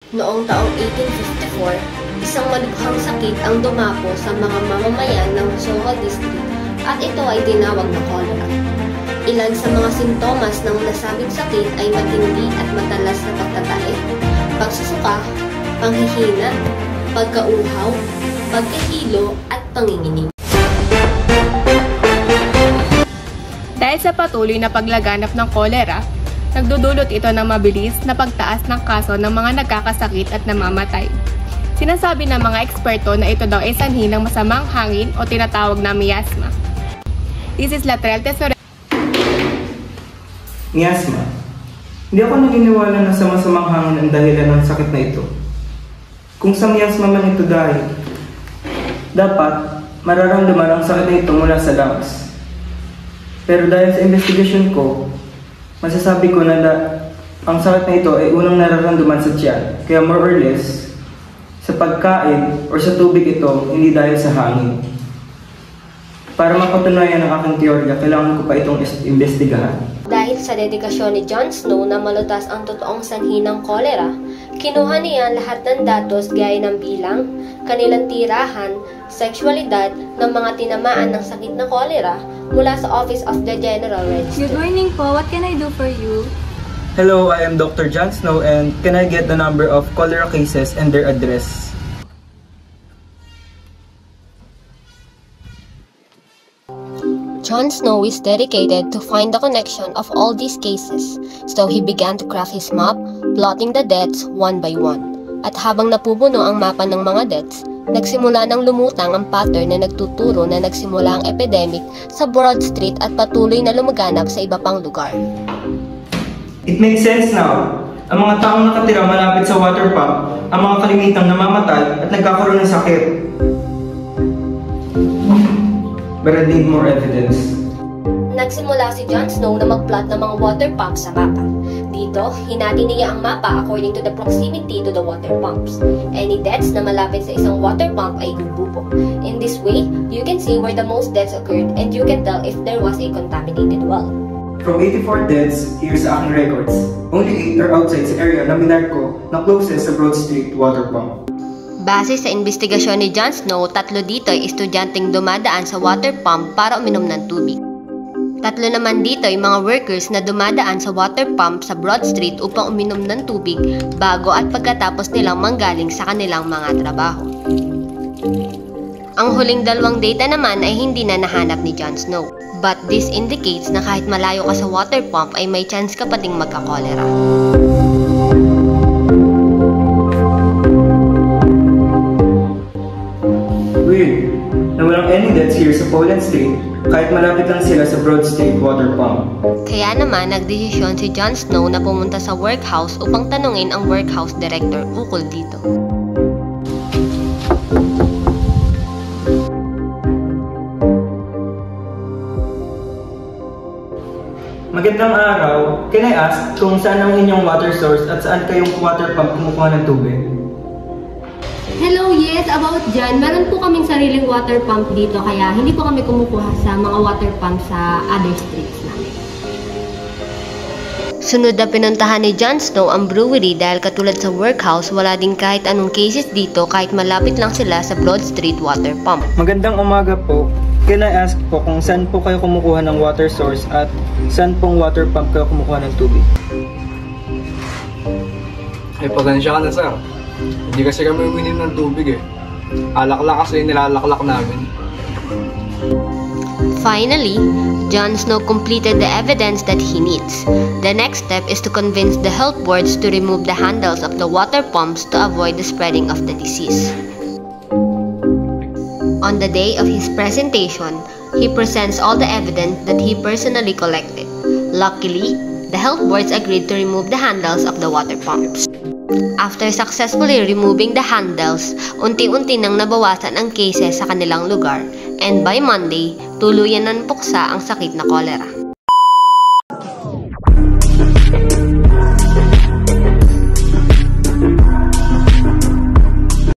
Noong taong 1854, isang malubhang sakit ang dumapo sa mga mamamayan ng Soho District at ito ay tinawag na cholera. Ilan sa mga sintomas ng nasabing sakit ay matindi at madalas na pagtatae, pagsusuka, panghihina, pagkauhaw, pagkahilo at panginginig. Dahil sa patuloy na paglaganap ng kolera, nagdudulot ito ng mabilis na pagtaas ng kaso ng mga nagkakasakit at namamatay. Sinasabi ng mga eksperto na ito daw ay sanhi ng masamang hangin o tinatawag na miasma. This is Latrell Tesoro. Miasma. Hindi ako naniniwala na sa masamang hangin ang dahilan ng sakit na ito. Kung sa miasma man ito dahil, dapat mararamdaman ang sakit na ito mula sa lungs. Pero dahil sa investigasyon ko, masasabi ko na ang sakit na ito ay unang nararamdaman sa tiyan. Kaya more or less, sa pagkain or sa tubig ito, hindi dahil sa hangin. Para mapatunayan ang aking teorya, kailangan ko pa itong imbestigahan. Dahil sa dedikasyon ni John Snow na malutas ang totoong sanhi ng kolera, kinuha niya lahat ng datos gaya ng bilang, kanilang tirahan, sexualidad ng mga tinamaan ng sakit na kolera mula sa Office of the General Register. Good morning po. What can I do for you? Hello, I am Dr. John Snow and can I get the number of cholera cases and their address? John Snow is dedicated to find the connection of all these cases, so he began to craft his map, plotting the deaths one by one. At habang napupuno ang mapa ng mga deaths, nagsimula ng lumutang ang pattern na nagtuturo na nagsimula ang epidemic sa Broad Street at patuloy na lumaganap sa iba pang lugar. It makes sense now. Ang mga taong nakatira malapit sa water pump, ang mga kalimitang namamatay at nagkakaroon ng sakit. But I need more evidence. Nagsimula si John Snow na mag-plot ng mga water pumps sa mapa. Dito, hinati niya ang mapa according to the proximity to the water pumps. Any deaths na malapit sa isang water pump ay grupo. In this way, you can see where the most deaths occurred and you can tell if there was a contaminated well. From 84 deaths, here's sa aking records. Only 8 are outside sa area na minark ko na closest sa Broad Street water pump. Base sa investigasyon ni John Snow, 3 dito ay estudyanteng dumadaan sa water pump para uminom ng tubig. 3 naman dito ay mga workers na dumadaan sa water pump sa Broad Street upang uminom ng tubig bago at pagkatapos nilang manggaling sa kanilang mga trabaho. Ang huling 2 data naman ay hindi na nahanap ni John Snow. But this indicates na kahit malayo ka sa water pump ay may chance ka pa ding magka-cholera. Weird, na walang any deaths here sa Poland Street kahit malapit lang sila sa Broad Street water pump. Kaya naman nagdesisyon si John Snow na pumunta sa workhouse upang tanungin ang workhouse director ukol dito. Magandang araw. Can I ask kung saan ang inyong water source at saan kayong water pump kumukuha ng tubig? Hello, yes, about dyan. Meron po kaming sariling water pump dito kaya hindi po kami kumukuha sa mga water pump sa other streets namin. Sunod na pinuntahan ni John Snow ang brewery dahil katulad sa workhouse, wala din kahit anong cases dito kahit malapit lang sila sa Broad Street water pump. Magandang umaga po. Can I ask po kung saan po kayo kumukuha ng water source at saan pong water pump kayo kumukuha ng tubig? Ay, pasensya ka na, sir. Hindi kasi kami uminom ng tubig eh. Alak lang kasi nilalaklak namin. Finally, John Snow completed the evidence that he needs. The next step is to convince the health boards to remove the handles of the water pumps to avoid the spreading of the disease. On the day of his presentation, he presents all the evidence that he personally collected. Luckily, the health boards agreed to remove the handles of the water pumps. After successfully removing the handles, unti-unti nang nabawasan ang cases sa kanilang lugar, and by Monday, tuluyan na napuksa ang sakit na cholera.